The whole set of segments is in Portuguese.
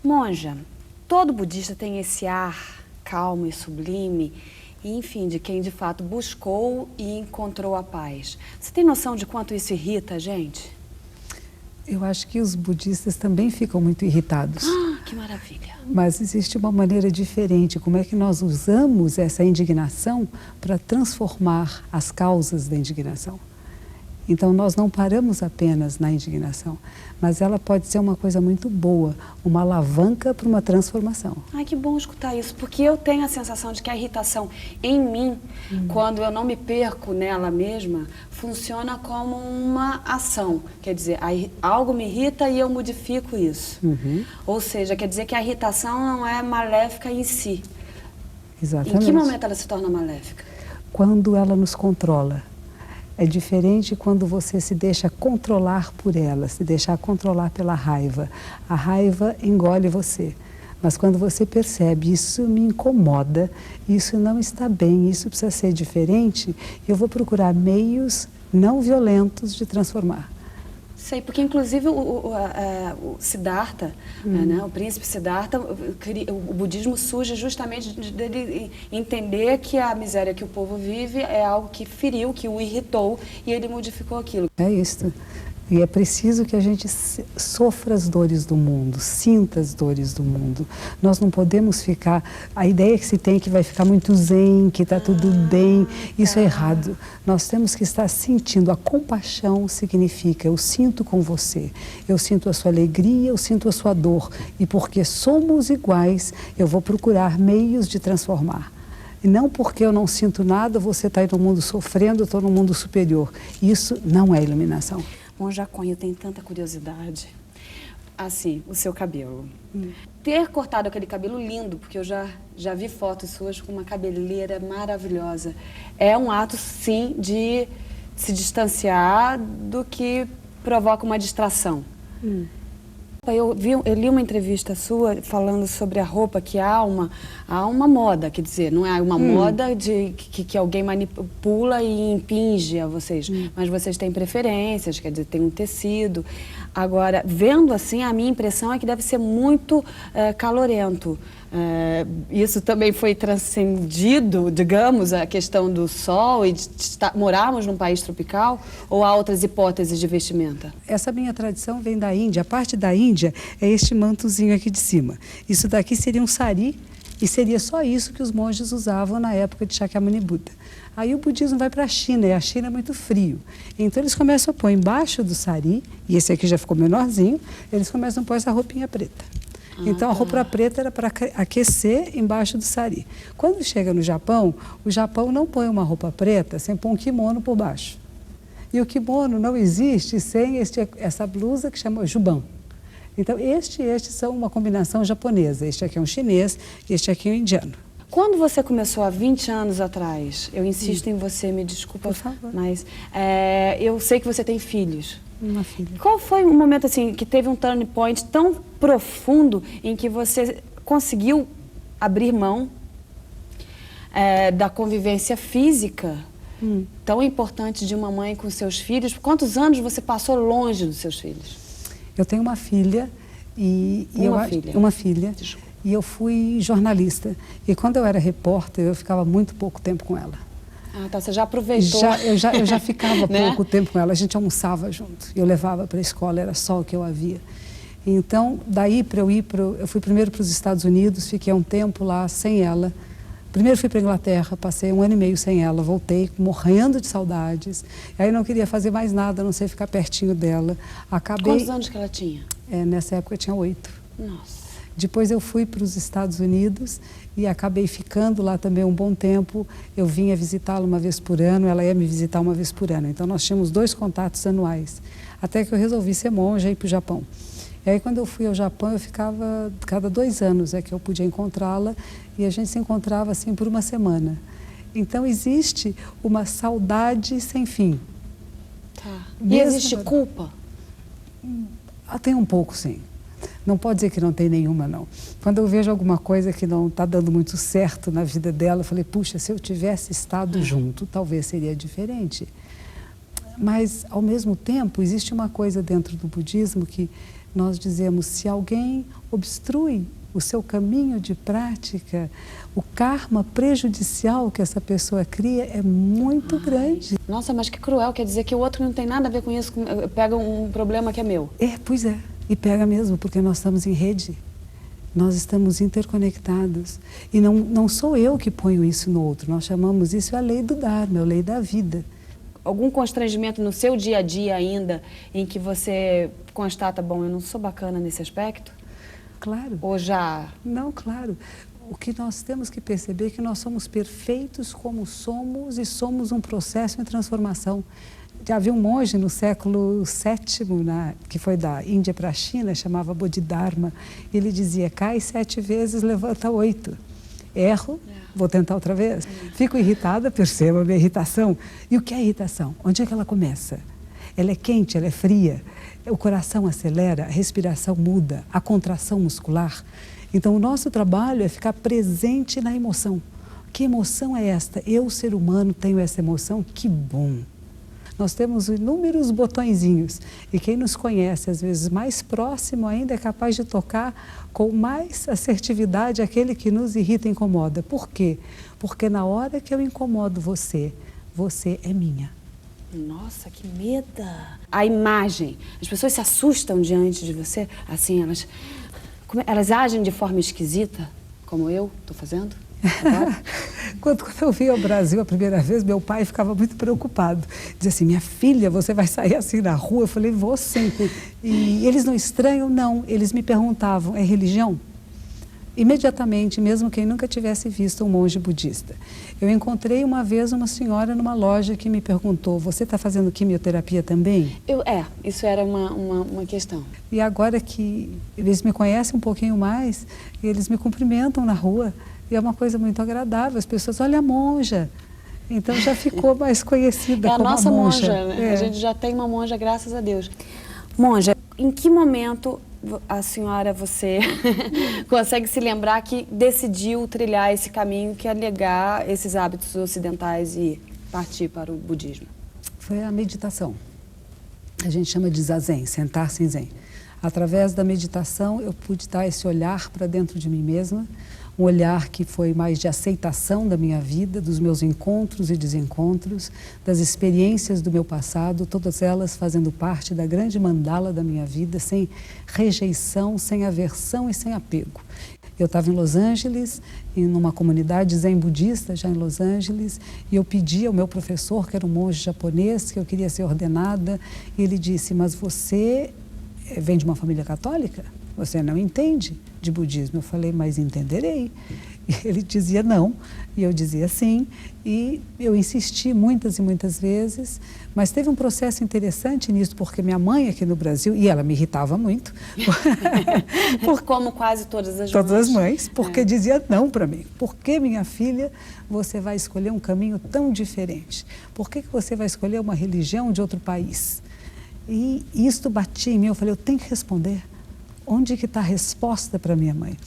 Monja, todo budista tem esse ar calmo e sublime, e, enfim, de quem de fato buscou e encontrou a paz. Você tem noção de quanto isso irrita a gente? Eu acho que os budistas também ficam muito irritados. Ah, que maravilha! Mas existe uma maneira diferente. Como é que nós usamos essa indignação para transformar as causas da indignação? Então, nós não paramos apenas na indignação, mas ela pode ser uma coisa muito boa, uma alavanca para uma transformação. Ai, que bom escutar isso, porque eu tenho a sensação de que a irritação em mim, quando eu não me perco nela mesma, funciona como uma ação. Quer dizer, algo me irrita e eu modifico isso. Ou seja, quer dizer que a irritação não é maléfica em si. Exatamente. Em que momento ela se torna maléfica? Quando ela nos controla. É diferente quando você se deixa controlar por ela, se deixar controlar pela raiva. A raiva engole você. Mas quando você percebe, isso me incomoda, isso não está bem, isso precisa ser diferente, eu vou procurar meios não violentos de transformar. Sei, porque inclusive o Siddhartha, né, o príncipe Siddhartha, o budismo surge justamente dele entender que a miséria que o povo vive é algo que feriu, que o irritou, e ele modificou aquilo. É isso. E é preciso que a gente sofra as dores do mundo, sinta as dores do mundo. Nós não podemos ficar... A ideia que se tem é que vai ficar muito zen, que está tudo bem, isso é errado. Nós temos que estar sentindo. A compaixão significa, eu sinto com você, eu sinto a sua alegria, eu sinto a sua dor. E porque somos iguais, eu vou procurar meios de transformar. E não porque eu não sinto nada, você está aí no mundo sofrendo, eu estou no mundo superior. Isso não é iluminação. Monja Coen, eu tenho tanta curiosidade. Assim, o seu cabelo. Ter cortado aquele cabelo lindo, porque eu já vi fotos suas com uma cabeleira maravilhosa. É um ato, sim, de se distanciar do que provoca uma distração. Eu li uma entrevista sua falando sobre a roupa, que há uma moda, quer dizer, não é uma moda que alguém manipula e impinge a vocês, mas vocês têm preferências, quer dizer, tem um tecido. Agora, vendo assim, a minha impressão é que deve ser muito calorento. Isso também foi transcendido, digamos, a questão do sol e de morarmos num país tropical, ou há outras hipóteses de vestimenta? Essa minha tradição vem da Índia. A parte da Índia é este mantozinho aqui de cima. Isso daqui seria um sari e seria só isso que os monges usavam na época de Shakyamuni Buda. Aí o budismo vai para a China, e a China é muito frio. Então eles começam a pôr embaixo do sari, e esse aqui já ficou menorzinho, eles começam a pôr essa roupinha preta. Então, a roupa preta era para aquecer embaixo do sari. Quando chega no Japão, o Japão não põe uma roupa preta sem pôr um kimono por baixo. E o kimono não existe sem essa blusa que chama juban. Então, estes são uma combinação japonesa. Este aqui é um chinês e este aqui é um indiano. Quando você começou há 20 anos atrás, eu insisto em você, me desculpa, por favor. Mas eu sei que você tem filhos. Uma filha. Qual foi o momento assim que teve um turning point tão profundo em que você conseguiu abrir mão da convivência física tão importante de uma mãe com seus filhos? Quantos anos você passou longe dos seus filhos? Eu tenho uma filha e uma filha. Desculpa. E eu fui jornalista. E quando eu era repórter, eu ficava muito pouco tempo com ela. Ah, tá. Você já aproveitou. Eu já ficava né? pouco tempo com ela. A gente almoçava junto. Eu levava para a escola, era só o que eu havia. Então, daí para eu fui primeiro para os Estados Unidos, fiquei um tempo lá sem ela. Primeiro fui para a Inglaterra, passei 1 ano e meio sem ela, voltei morrendo de saudades. Aí não queria fazer mais nada, a não ser ficar pertinho dela. Quantos anos que ela tinha? Nessa época eu tinha 8. Nossa. Depois eu fui para os Estados Unidos e acabei ficando lá também um bom tempo. Eu vinha visitá-la uma vez por ano, ela ia me visitar uma vez por ano. Então nós tínhamos 2 contatos anuais, até que eu resolvi ser monja e ir para o Japão. E aí quando eu fui ao Japão, eu ficava, cada 2 anos é que eu podia encontrá-la, e a gente se encontrava assim por uma semana. Então existe uma saudade sem fim. Tá. E existe culpa? Tem um pouco, sim. Não pode dizer que não tem nenhuma, não. Quando eu vejo alguma coisa que não está dando muito certo na vida dela, eu falei, puxa, se eu tivesse estado junto, talvez seria diferente. Mas, ao mesmo tempo, existe uma coisa dentro do budismo que nós dizemos, se alguém obstrui o seu caminho de prática, o karma prejudicial que essa pessoa cria é muito grande. Nossa, mas que cruel, quer dizer que o outro não tem nada a ver com isso, pega um problema que é meu. Pois é, e pega mesmo, porque nós estamos em rede, nós estamos interconectados. E não sou eu que ponho isso no outro, nós chamamos isso a lei do Dharma, a lei da vida. Algum constrangimento no seu dia a dia ainda, em que você constata, bom, eu não sou bacana nesse aspecto? Claro. Ou já? Não, claro. O que nós temos que perceber é que nós somos perfeitos como somos e somos um processo em transformação. Já havia um monge no século VII, que foi da Índia para a China, chamava Bodhidharma. Ele dizia, cai 7 vezes, levanta 8. Erro, vou tentar outra vez. Fico irritada, perceba a minha irritação. E o que é irritação? Onde é que ela começa? Ela é quente, ela é fria. O coração acelera, a respiração muda, a contração muscular. Então, o nosso trabalho é ficar presente na emoção. Que emoção é esta? Eu, ser humano, tenho essa emoção? Que bom! Nós temos inúmeros botõezinhos e quem nos conhece, às vezes mais próximo ainda, é capaz de tocar com mais assertividade aquele que nos irrita e incomoda. Por quê? Porque na hora que eu incomodo você, você é minha. Nossa, que medo! A imagem, as pessoas se assustam diante de você, assim, elas agem de forma esquisita, como eu estou fazendo? Quando eu vim ao Brasil a primeira vez, meu pai ficava muito preocupado. Dizia assim, minha filha, você vai sair assim na rua? Eu falei, vou sim. E eles não estranham? Não. Eles me perguntavam, é religião? Imediatamente, mesmo quem nunca tivesse visto um monge budista. Eu encontrei uma vez uma senhora numa loja que me perguntou, você está fazendo quimioterapia também? Isso era uma questão. E agora que eles me conhecem um pouquinho mais, eles me cumprimentam na rua. E é uma coisa muito agradável, as pessoas, olha a monja. Então já ficou mais conhecida como a nossa monja. Né? A gente já tem uma monja, graças a Deus. Monja, em que momento a senhora, você consegue se lembrar que decidiu trilhar esse caminho que é negar esses hábitos ocidentais e partir para o budismo? Foi a meditação. A gente chama de zazen, sentar-se em zen. Através da meditação eu pude dar esse olhar para dentro de mim mesma, um olhar que foi mais de aceitação da minha vida, dos meus encontros e desencontros, das experiências do meu passado, todas elas fazendo parte da grande mandala da minha vida, sem rejeição, sem aversão e sem apego. Eu estava em Los Angeles, numa comunidade zen budista, já em Los Angeles, e eu pedi ao meu professor, que era um monge japonês, que eu queria ser ordenada, e ele disse, mas você vem de uma família católica? Você não entende de budismo? Eu falei, mas entenderei. E ele dizia não, e eu dizia sim, e eu insisti muitas e muitas vezes, mas teve um processo interessante nisso, porque minha mãe aqui no Brasil, e ela me irritava muito. Como quase todas as mães. Todas as mães, porque dizia não para mim. Por que, minha filha, você vai escolher um caminho tão diferente? Por que você vai escolher uma religião de outro país? E isto batia em mim, eu falei, eu tenho que responder. Onde que está a resposta para minha mãe?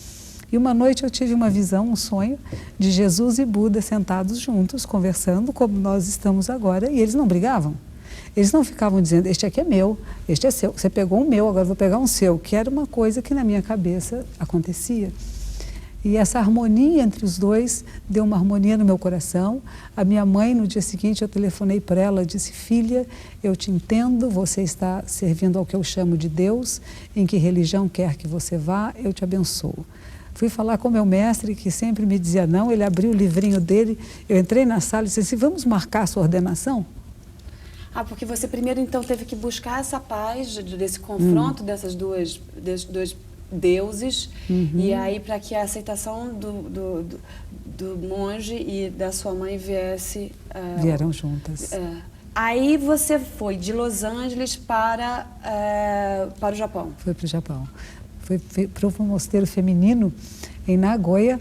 E uma noite eu tive uma visão, um sonho, de Jesus e Buda sentados juntos, conversando, como nós estamos agora, e eles não brigavam. Eles não ficavam dizendo, este aqui é meu, este é seu, você pegou um meu, agora eu vou pegar um seu, que era uma coisa que na minha cabeça acontecia. E essa harmonia entre os dois deu uma harmonia no meu coração. A minha mãe, no dia seguinte, eu telefonei para ela, disse, filha, eu te entendo, você está servindo ao que eu chamo de Deus, em que religião quer que você vá, eu te abençoo. Fui falar com meu mestre, que sempre me dizia não, ele abriu o livrinho dele, eu entrei na sala e disse assim, vamos marcar a sua ordenação? Porque você primeiro, então, teve que buscar essa paz desse confronto desses dois deuses, e aí para que a aceitação do monge e da sua mãe viesse... Vieram juntas. Aí você foi de Los Angeles para o Japão. Foi para o Japão. Foi para o mosteiro feminino em Nagoya,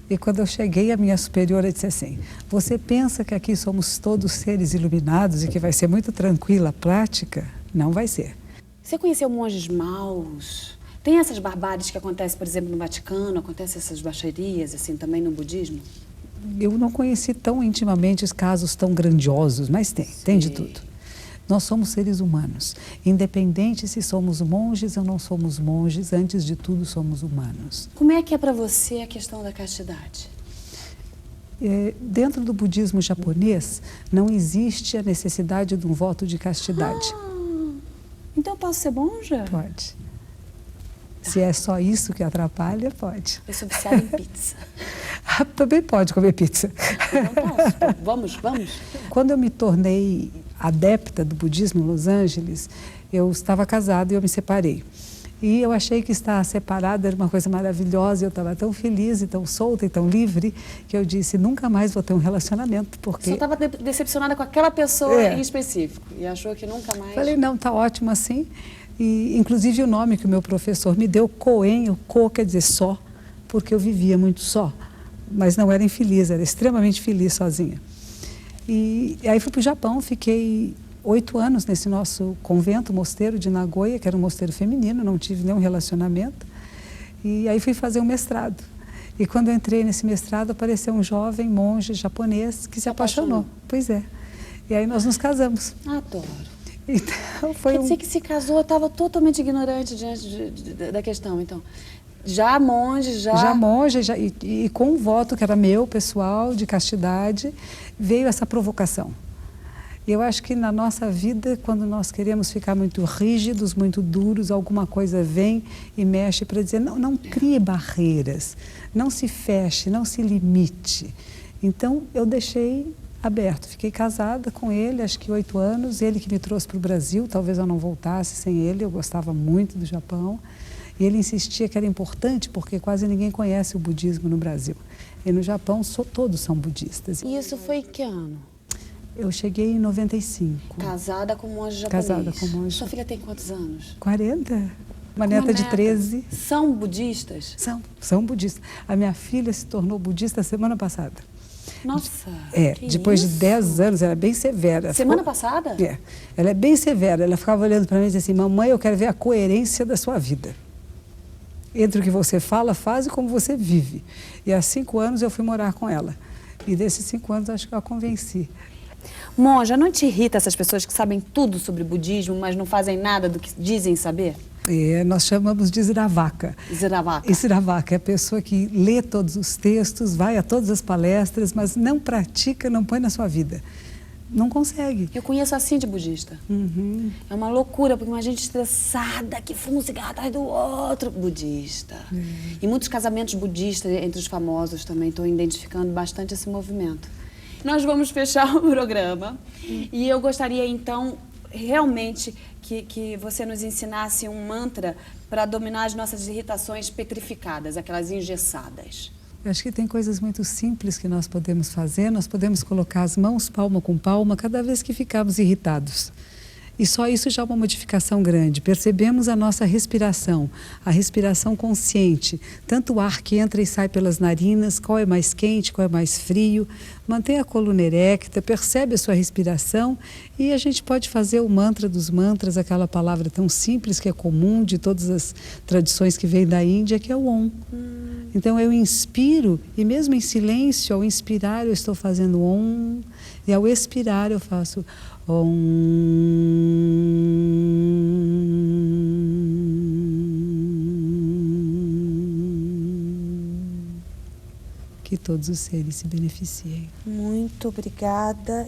e quando eu cheguei, a minha superiora disse assim, você pensa que aqui somos todos seres iluminados e que vai ser muito tranquila a prática? Não vai ser. Você conheceu monges maus? Tem essas barbáries que acontecem, por exemplo, no Vaticano, acontecem essas baixarias, assim, também no budismo? Eu não conheci tão intimamente os casos tão grandiosos, mas tem de tudo. Nós somos seres humanos, independente se somos monges ou não somos monges, antes de tudo somos humanos. Como é que é para você a questão da castidade? Dentro do budismo japonês, não existe a necessidade de um voto de castidade. Então eu posso ser monja? Pode. Se é só isso que atrapalha, pode. Eu sou viciada em pizza. Também pode comer pizza. Então posso. Vamos. Quando eu me tornei adepta do budismo em Los Angeles, eu estava casada e eu me separei. E eu achei que estar separada era uma coisa maravilhosa, eu estava tão feliz e tão solta e tão livre, que eu disse, nunca mais vou ter um relacionamento, porque... Você estava decepcionada com aquela pessoa em específico e achou que nunca mais... Falei, não, está ótimo assim. E, inclusive, o nome que o meu professor me deu, Koen, o Ko quer dizer só, porque eu vivia muito só, mas não era infeliz, era extremamente feliz sozinha. E aí fui para o Japão, fiquei 8 anos nesse nosso convento, mosteiro de Nagoya, que era um mosteiro feminino, não tive nenhum relacionamento. E aí fui fazer um mestrado. E quando eu entrei nesse mestrado, apareceu um jovem monge japonês que se apaixonou. Pois é. E aí nós nos casamos. Adoro. Então, foi Quer dizer que se casou, estava totalmente ignorante diante da questão, então. Já monge, Já monge, e com um voto que era meu, pessoal, de castidade, veio essa provocação. E eu acho que na nossa vida, quando nós queremos ficar muito rígidos, muito duros, alguma coisa vem e mexe para dizer, não crie barreiras, não se feche, não se limite. Então, eu deixei aberto, fiquei casada com ele, acho que 8 anos, ele que me trouxe para o Brasil, talvez eu não voltasse sem ele, eu gostava muito do Japão. E ele insistia que era importante porque quase ninguém conhece o budismo no Brasil. E no Japão todos são budistas. E isso foi em que ano? Eu cheguei em 95. Casada com um monge japonês. Casada com um monge. Sua filha tem quantos anos? 40. Uma neta de 13. São budistas? São budistas. A minha filha se tornou budista semana passada. Nossa, depois de 10 anos, ela é bem severa. Semana passada? Ela é bem severa. Ela ficava olhando para mim e dizia assim, mamãe, eu quero ver a coerência da sua vida. Entre o que você fala, faz e como você vive. E há 5 anos eu fui morar com ela. E desses 5 anos acho que eu a convenci. Monja, não te irrita essas pessoas que sabem tudo sobre budismo, mas não fazem nada do que dizem saber? Nós chamamos de Siravaka. Siravaka. Siravaka é a pessoa que lê todos os textos, vai a todas as palestras, mas não pratica, não põe na sua vida. Não consegue. Eu conheço assim de budista. Uhum. É uma loucura, porque uma gente estressada que fuma um cigarro atrás do outro. Budista. E muitos casamentos budistas entre os famosos também estão identificando bastante esse movimento. Nós vamos fechar o programa e eu gostaria então realmente que você nos ensinasse um mantra para dominar as nossas irritações petrificadas, aquelas engessadas. Eu acho que tem coisas muito simples que nós podemos fazer. Nós podemos colocar as mãos palma com palma cada vez que ficarmos irritados. E só isso já é uma modificação grande. Percebemos a nossa respiração, a respiração consciente. Tanto o ar que entra e sai pelas narinas, qual é mais quente, qual é mais frio. Mantenha a coluna erecta, percebe a sua respiração e a gente pode fazer o mantra dos mantras, aquela palavra tão simples que é comum de todas as tradições que vêm da Índia, que é o Om. Então eu inspiro e mesmo em silêncio, ao inspirar eu estou fazendo Om e ao expirar eu faço Om. Que todos os seres se beneficiem. Muito obrigada.